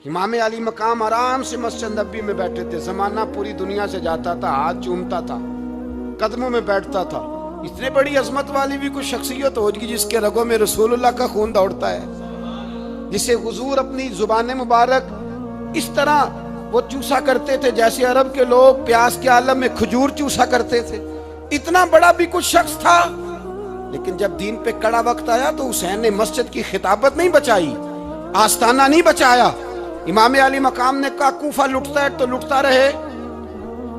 امام علی مقام آرام سے مسجد نبی میں بیٹھے تھے، زمانہ پوری دنیا سے جاتا تھا، ہاتھ چومتا تھا، قدموں میں بیٹھتا تھا۔ اتنے بڑی عظمت والی بھی کوئی شخصیت ہوگی جس کے رگوں میں رسول اللہ کا خون دوڑتا ہے، جسے حضور اپنی زبان مبارک اس طرح وہ چوسا کرتے تھے جیسے عرب کے لوگ پیاس کے عالم میں کھجور چوسا کرتے تھے۔ اتنا بڑا بھی کچھ شخص تھا، لیکن جب دین پہ کڑا وقت آیا تو حسین نے مسجد کی خطابت نہیں بچائی، آستانہ نہیں بچایا۔ امام علی مقام نے کہا کوفہ لٹتا ہے تو لٹتا رہے،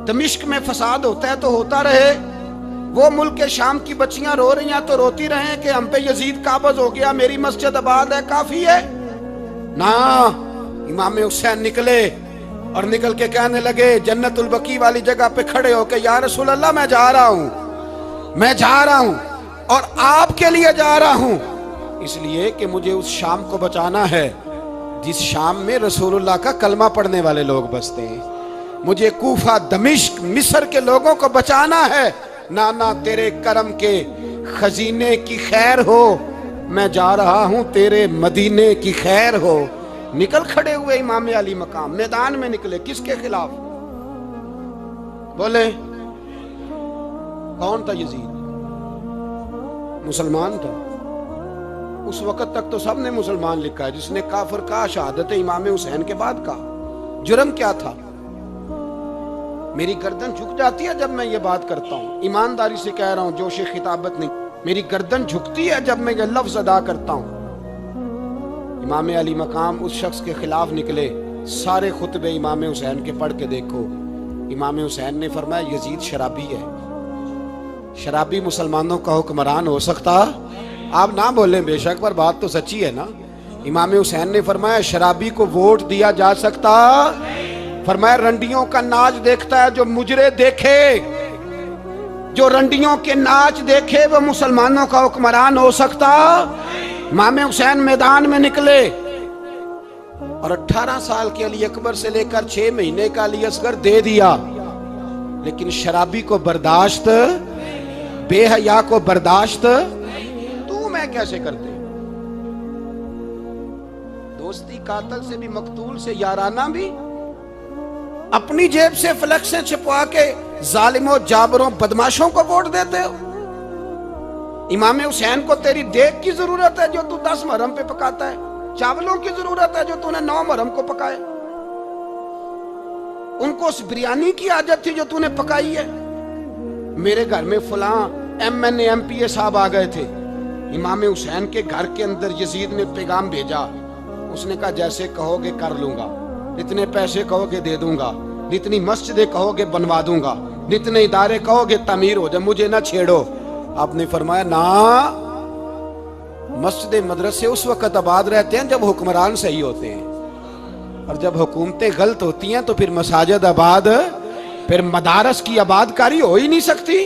دمشق میں فساد ہوتا ہے تو ہوتا رہے، وہ ملک شام کی بچیاں رو رہی ہیں تو روتی رہیں کہ ہم پہ یزید قابض ہو گیا، میری مسجد آباد ہے، کافی ہے نا۔ امام حسین نکلے اور نکل کے کہنے لگے جنت البقیع والی جگہ پہ کھڑے ہو کے، یا رسول اللہ میں جا رہا ہوں، میں جا رہا ہوں اور آپ کے لیے جا رہا ہوں، اس لیے کہ مجھے اس شام کو بچانا ہے جس شام میں رسول اللہ کا کلمہ پڑھنے والے لوگ بستے ہیں، مجھے کوفہ دمشق مصر کے لوگوں کو بچانا ہے۔ نانا تیرے کرم کے خزینے کی خیر ہو، میں جا رہا ہوں تیرے مدینے کی خیر ہو۔ نکل کھڑے ہوئے امام علی مقام، میدان میں نکلے، کس کے خلاف؟ بولے کون تھا؟ یزید مسلمان تھا، اس وقت تک تو سب نے مسلمان لکھا ہے، جس نے کافر کہا شہادت امام حسین کے بعد کہا۔ جرم کیا تھا؟ میری گردن جھک جاتی ہے جب میں یہ بات کرتا ہوں، ایمانداری سے کہہ رہا ہوں، جوش خطابت نہیں، میری گردن جھکتی ہے جب میں یہ لفظ ادا کرتا ہوں۔ امام علی مقام اس شخص کے خلاف نکلے، سارے خطبے امام حسین کے پڑھ کے دیکھو۔ امام حسین نے فرمایا یزید شرابی ہے، شرابی مسلمانوں کا حکمران ہو سکتا؟ آپ نہ بولیں بے شک، پر بات تو سچی ہے نا۔ امام حسین نے فرمایا شرابی کو ووٹ دیا جا سکتا؟ فرمایا رنڈیوں کا ناچ دیکھتا ہے جو مجرے دیکھے، جو رنڈیوں کے ناچ دیکھے وہ مسلمانوں کا حکمران ہو سکتا؟ امام حسین میدان میں نکلے اور 18 سال کے علی اکبر سے لے کر 6 مہینے کا علی اصغر دے دیا، لیکن شرابی کو برداشت، بے حیا کو برداشت تو میں کیسے کرتے؟ دوستی قاتل سے بھی، مقتول سے یارانہ بھی، اپنی جیب سے فلیکسیں چھپوا کے ظالموں جابروں بدماشوں کو ووٹ دیتے ہو۔ امام حسین کو تیری دیگ کی ضرورت ہے جو تو 10 محرم پہ پکاتا ہے، چاولوں کی ضرورت ہے جو تو نے 9 محرم کو پکائے، ان کو اس بریانی کی عادت تھی جو تو نے پکائی ہے۔ میرے گھر میں فلاں MNA MPA صاحب آ گئے تھے، امام حسین کے گھر کے اندر یزید نے پیغام بھیجا، اس نے کہا جیسے کہو گے کر لوں گا، جتنے پیسے کہو گے دے دوں گا، جتنی مسجدیں کہو گے بنوا دوں گا، جتنے ادارے کہو گے تعمیر ہو جائے، مجھے نہ چھیڑو۔ آپ نے فرمایا نا، مسجد مدرسے اس وقت آباد رہتے ہیں جب حکمران صحیح ہوتے ہیں، اور جب حکومتیں غلط ہوتی ہیں تو پھر مساجد آباد، پھر مدارس کی آباد کاری ہو ہی نہیں سکتی۔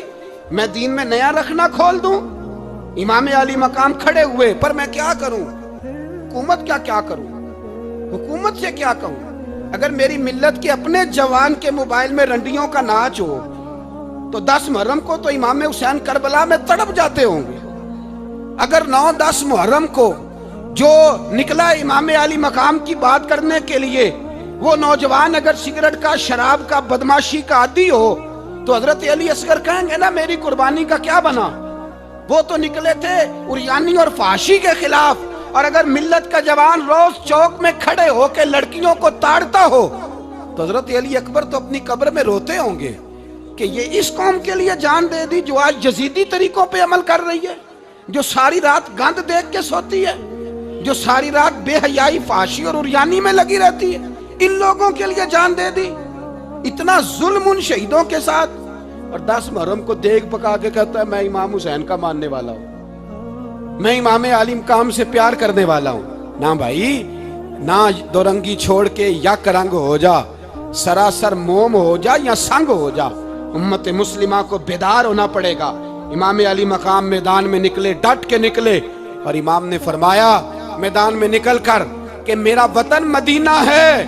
میں دین میں نیا رکھنا کھول دوں؟ امام علی مقام کھڑے ہوئے، پر میں کیا کروں؟ حکومت کیا کروں؟ حکومت سے کیا کہوں؟ اگر میری ملت کے اپنے جوان کے موبائل میں رنڈیوں کا ناچ ہو تو 10 محرم کو تو امام حسین کربلا میں تڑپ جاتے ہوں گے۔ اگر 9-10 محرم کو جو نکلا امام علی مقام کی بات کرنے کے لیے، وہ نوجوان اگر سگریٹ کا، شراب کا، بدماشی کا عادی ہو تو حضرت علی اصغر کہیں گے نا میری قربانی کا کیا بنا؟ وہ تو نکلے تھے عریانی اور فحاشی کے خلاف، اور اگر ملت کا جوان روز چوک میں کھڑے ہو کے لڑکیوں کو تاڑتا ہو تو حضرت علی اکبر تو اپنی قبر میں روتے ہوں گے کہ یہ اس قوم کے لیے جان دے دی جو آج یزیدی طریقوں پہ عمل کر رہی ہے، جو ساری رات گند دیکھ کے سوتی ہے، جو ساری رات بے حیائی، فحاشی اور عریانی میں لگی رہتی ہے، ان لوگوں کے لیے جان دے دی۔ اتنا ظلم ان شہیدوں کے ساتھ، اور 10 محرم کو دیگ پکا کے کہتا ہے میں امام حسین کا ماننے والا ہوں، میں امام علی مقام سے پیار کرنے والا ہوں۔ نہ بھائی، نہ دو رنگی چھوڑ کے یک رنگ ہو جا، سراسر موم ہو جا یا سنگ ہو جا، امت مسلمہ کو بیدار ہونا پڑے گا۔ امام علی مقام میدان میں نکلے، ڈٹ کے نکلے، اور امام نے فرمایا میدان میں نکل کر کہ میرا وطن مدینہ ہے،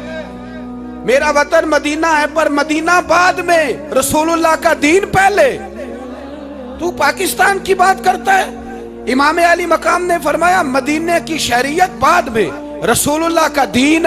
میرا وطن مدینہ ہے، پر مدینہ بعد میں، رسول اللہ کا دین پہلے۔ تو پاکستان کی بات کرتا ہے؟ امام علی مقام نے فرمایا مدینے کی شہریت بعد میں، رسول اللہ کا دین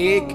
1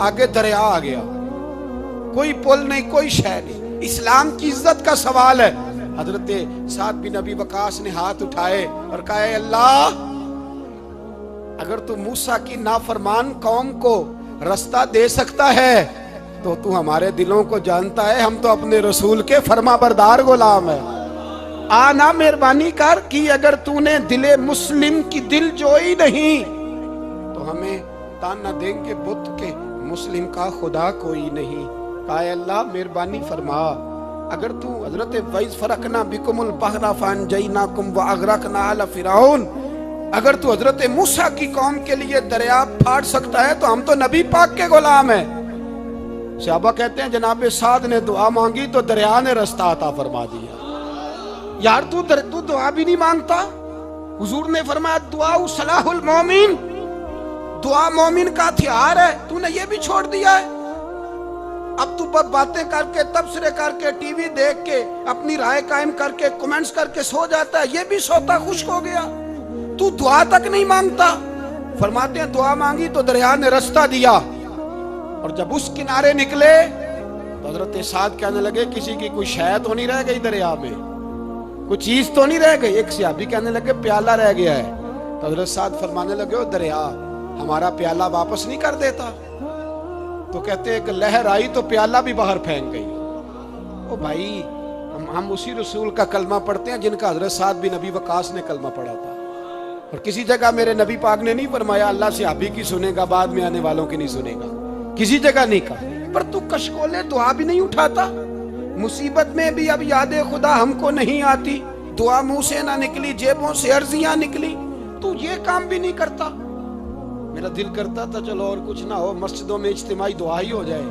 آگے دریا آ گیا، کوئی پل نہیں، کوئی شے نہیں، اسلام کی عزت کا سوال ہے۔ حضرت سعد بن ابی وقاص نے ہاتھ اٹھائے اور کہا اے اللہ، اگر تو موسیٰ کی نافرمان قوم کو رستہ دے سکتا ہے تو تو ہمارے دلوں کو جانتا ہے، ہم تو اپنے رسول کے فرما بردار غلام ہیں۔ آنا مہربانی کر کہ اگر تو نے دل مسلم کی دل جوئی نہیں تو ہمیں تانا دیں گے بت کے مسلم کا خدا کوئی نہیں۔ کہا اے اللہ مہربانی فرما، اگر تو حضرت وَإِذْ فَرَقْنَا بِكُمُ الْبَحْرَ فَأَنْجَيْنَاكُمْ وَأَغْرَقْنَا آلَ فِرْعَوْنَ، اگر تو حضرت موسیٰ کی قوم کے لیے دریا پھاڑ سکتا ہے تو ہم تو نبی پاک کے غلام ہیں۔ صحابہ کہتے ہیں جناب سعد نے دعا مانگی تو دریا نے رستہ عطا فرما دیا۔ یار تو دعا بھی نہیں مانگتا؟ حضور نے فرمایا دعا صلاح المومن، دعا مومن کا ہتھیار ہے، تو نے یہ بھی چھوڑ دیا ہے۔ اب تو باتیں کر کے، تبصرے کر کے، ٹی وی دیکھ کے، اپنی رائے قائم کر کے، کمنٹس کر کے سو جاتا ہے، یہ بھی سوتا خشک ہو گیا، تو دعا تک نہیں مانگتا۔ فرماتے ہیں دعا مانگی تو دریا نے رستہ دیا، اور جب اس کنارے نکلے تو حضرت سعد کہنے لگے کسی کی کوئی شے تو نہیں رہ گئی دریا میں، کوئی چیز تو نہیں رہ گئی۔ ایک صحابی کہنے لگے پیالہ رہ گیا ہے، تو حضرت سعد فرمانے لگے او دریا ہمارا پیالہ واپس نہیں کر دیتا؟ تو کہتے ہیں کہ لہر آئی تو پیالہ بھی باہر پھینک گئی۔ او بھائی ہم اسی رسول کا کلمہ پڑھتے ہیں جن کا حضرت سعد بن ابی وقاص نے کلمہ پڑھا تھا، اور کسی جگہ میرے نبی پاک نے نہیں فرمایا اللہ صحابی کی سنے گا بعد میں آنے والوں کی نہیں سنے گا، کسی جگہ نہیں کہا۔ پر تو کشکولے دعا بھی نہیں اٹھاتا، مصیبت میں بھی اب یاد خدا ہم کو نہیں آتی، دعا منہ سے نہ نکلی، جیبوں سے عرضیاں نکلی، تو یہ کام بھی نہیں کرتا۔ میرا دل کرتا تھا چلو اور کچھ نہ ہو، مسجدوں میں اجتماعی دعا ہی ہو جائے،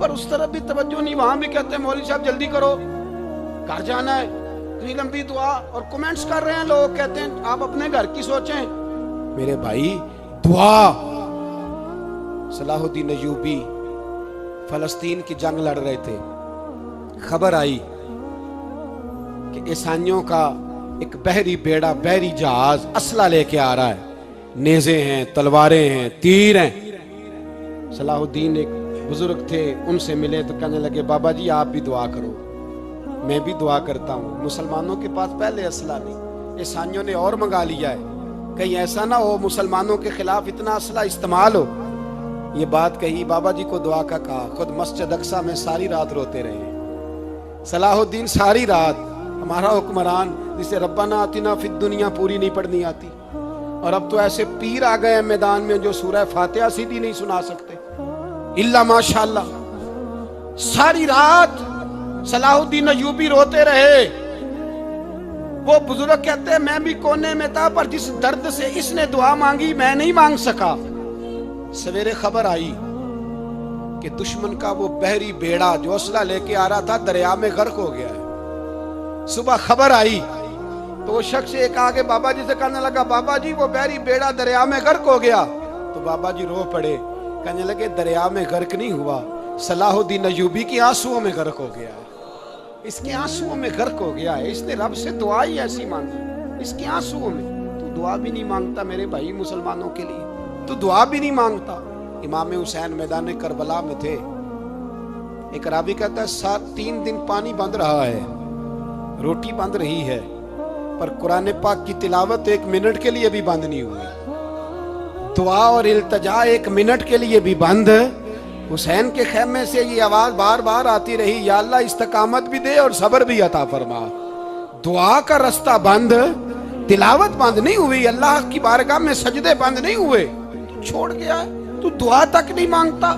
پر اس طرف بھی توجہ نہیں۔ وہاں بھی کہتے ہیں مولوی صاحب جلدی کرو گھر جانا ہے، اتنی لمبی دعا، اور کمنٹس کر رہے ہیں لوگ، کہتے ہیں آپ اپنے گھر کی سوچیں۔ میرے بھائی دعا، صلاح الدین ایوبی فلسطین کی جنگ لڑ رہے تھے، خبر آئی کہ عیسائیوں کا ایک بحری بیڑا، بحری جہاز اسلحہ لے کے آ رہا ہے، نیزے ہیں، تلواریں ہیں، تیر ہیں۔ صلاح الدین ایک بزرگ تھے، ان سے ملے تو کہنے لگے بابا جی آپ بھی دعا کرو۔ میں بھی دعا کرتا ہوں، مسلمانوں کے پاس پہلے اسلحہ نہیں، عیسائیوں نے اور منگا لیا ہے، کہیں ایسا نہ ہو مسلمانوں کے خلاف اتنا اسلحہ استعمال ہو۔ یہ بات کہی، بابا جی کو دعا کا کہا، خود مسجد اقصیٰ میں ساری رات روتے رہے۔ صلاح الدین ساری رات، ہمارا حکمران جسے ربنا آتنا فی الدنیا پوری نہیں پڑھنی آتی، اور اب تو ایسے پیر آ گئے ہیں میدان میں جو سورہ فاتحہ سیدھی نہیں سنا سکتے الا ماشاءاللہ۔ ساری رات صلاح الدین ایوبی روتے رہے۔ وہ بزرگ کہتے ہیں میں بھی کونے میں تھا، پر جس درد سے اس نے دعا مانگی میں نہیں مانگ سکا۔ سویرے خبر آئی کہ دشمن کا وہ بحری بیڑا جو اسلحہ لے کے آ رہا تھا دریا میں غرق ہو گیا ہے۔ صبح خبر آئی تو وہ شخص ایک آگے بابا جی سے کہنے لگا بابا جی وہ بحری بیڑا دریا میں غرق ہو گیا، تو بابا جی رو پڑے، کہنے لگے دریا میں غرق نہیں ہوا، صلاح الدین ایوبی کی آنسوؤں میں غرق ہو گیا ہے، اس کے آنسوؤں میں غرق ہو گیا ہے، اس نے رب سے دعا ہی ایسی مانگی، اس کے آنسوؤں میں۔ تو دعا بھی نہیں مانگتا میرے بھائی مسلمانوں کے لیے، تو دعا بھی نہیں مانگتا۔ امام حسین میدان کربلا میں تھے، ایک راوی کہتا ہے 3 دن پانی بند رہا ہے، روٹی بند رہی ہے، پر قرآن پاک کی تلاوت 1 منٹ کے لیے بھی بند نہیں ہوئی، دعا اور التجا 1 منٹ کے لیے بھی بند۔ حسین کے خیمے سے یہ آواز بار بار آتی رہی، یا اللہ استقامت بھی دے اور صبر بھی عطا فرما۔ دعا کا رستہ بند، تلاوت بند نہیں ہوئی، اللہ کی بارگاہ میں سجدے بند نہیں ہوئے، تو چھوڑ گیا ہے، تو دعا تک نہیں مانگتا۔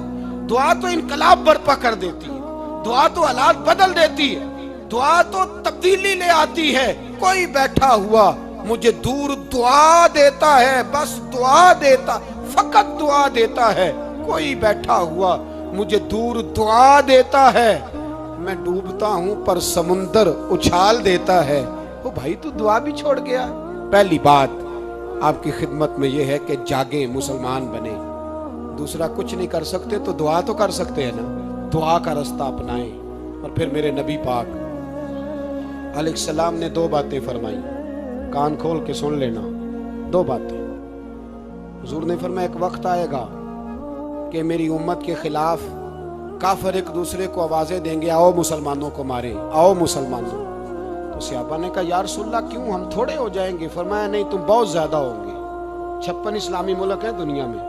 دعا تو انقلاب برپا کر دیتی ہے، دعا تو حالات بدل دیتی ہے، دعا تو تبدیلی لے آتی ہے۔ کوئی بیٹھا ہوا مجھے دور دعا دیتا ہے، بس دعا دیتا، فقط دعا دیتا ہے۔ کوئی بیٹھا ہوا مجھے دور دعا دیتا ہے، میں ڈوبتا ہوں پر سمندر اچھال دیتا ہے۔ وہ بھائی تو دعا بھی چھوڑ گیا۔ پہلی بات آپ کی خدمت میں یہ ہے کہ جاگیں، مسلمان بنیں۔ دوسرا کچھ نہیں کر سکتے تو دعا تو کر سکتے ہیں نا، دعا کا رستہ اپنائیں۔ اور پھر میرے نبی پاک علیہ السلام نے 2 باتیں فرمائی، کان کھول کے سن لینا، 2 باتیں۔ حضور نے فرمایا ایک وقت آئے گا کہ میری امت کے خلاف کافر ایک دوسرے کو آوازیں دیں گے آؤ مسلمانوں کو مارے، آؤ مسلمانوں. تو صحابہ نے کہا یا رسول اللہ کیوں، ہم تھوڑے ہو جائیں گے؟ فرمایا نہیں، تم بہت زیادہ ہوں گے. 56 اسلامی ملک ہیں دنیا میں،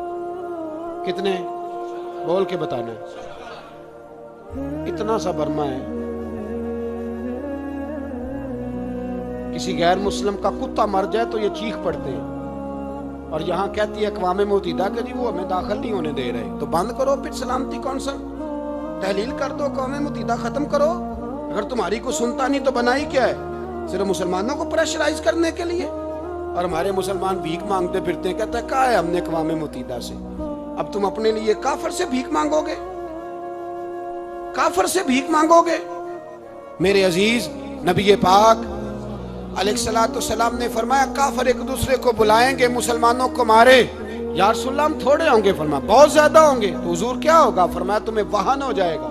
کتنے بول کے بتانا ہے؟ اتنا سا برما ہے. کسی غیر مسلم کا کتا مر جائے تو یہ چیخ پڑتے ہیں، اور یہاں کہتی ہے اقوام متحدہ کہ جی وہ ہمیں داخل نہیں ہونے دے رہے. تو بند کرو پھر سلامتی کونسل، تحلیل کر دو، اقوام متحدہ ختم کرو. اگر تمہاری کو سنتا نہیں تو بنائی کیا ہے؟ صرف مسلمانوں کو پریشرائز کرنے کے لیے. اور ہمارے مسلمان بھیک مانگتے پھرتے ہیں، کہتا ہے کہا ہے ہم نے اقوام متحدہ سے. اب تم اپنے لیے کافر سے بھیک مانگو گے؟ کافر سے بھیک مانگو گے؟ میرے عزیز، نبی پاک علیہ الصلوۃ والسلام نے فرمایا کافر ایک دوسرے کو بلائیں گے مسلمانوں کو مارے. یا رسول اللہ ہم تھوڑے ہوں گے؟ فرمایا بہت زیادہ ہوں گے. تو حضور کیا ہوگا؟ فرمایا تمہیں وہن ہو جائے گا.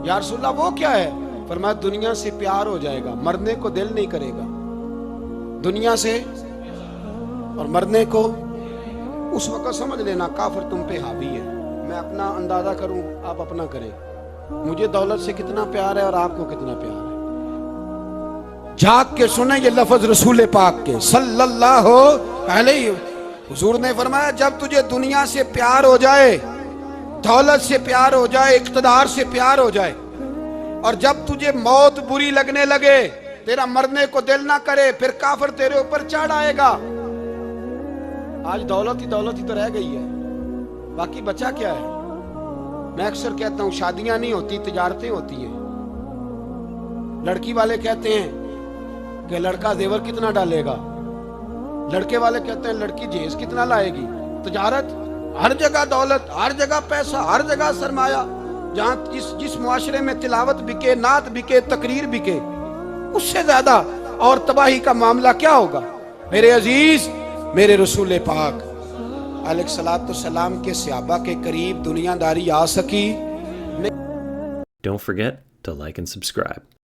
یا رسول اللہ وہ کیا ہے؟ فرمایا دنیا سے پیار ہو جائے گا، مرنے کو دل نہیں کرے گا. دنیا سے اور مرنے کو. اس وقت سمجھ لینا کافر تم پہ حاوی ہے. میں اپنا اندازہ کروں، آپ اپنا کریں. مجھے دولت سے کتنا پیار ہے اور آپ کو کتنا پیار ہے. جھاگ کے سنیں یہ لفظ رسول پاک کے صلی اللہ علیہ. حضور نے فرمایا جب تجھے دنیا سے پیار ہو جائے، دولت سے پیار ہو جائے، اقتدار سے پیار ہو جائے، اور جب تجھے موت بری لگنے لگے، تیرا مرنے کو دل نہ کرے، پھر کافر تیرے اوپر چڑھ آئے گا. آج دولت ہی تو رہ گئی ہے، باقی بچا کیا ہے؟ میں اکثر کہتا ہوں شادیاں نہیں ہوتی، تجارتیں ہوتی ہیں. لڑکی والے کہتے ہیں کہ لڑکا زیور کتنا ڈالے گا، لڑکے والے کہتے ہیں لڑکی جہیز کتنا لائے گی. تجارت، ہر جگہ دولت، ہر جگہ پیسہ، ہر جگہ سرمایہ. جہاں جس معاشرے میں تلاوت بکے، نعت بکے، تقریر بکے، اس سے زیادہ اور تباہی کا معاملہ کیا ہوگا؟ میرے عزیز، میرے رسول پاک علیہ الصلوۃ والسلام کے صحابہ کے قریب دنیا داری آ سکی. Don't forget to like and subscribe.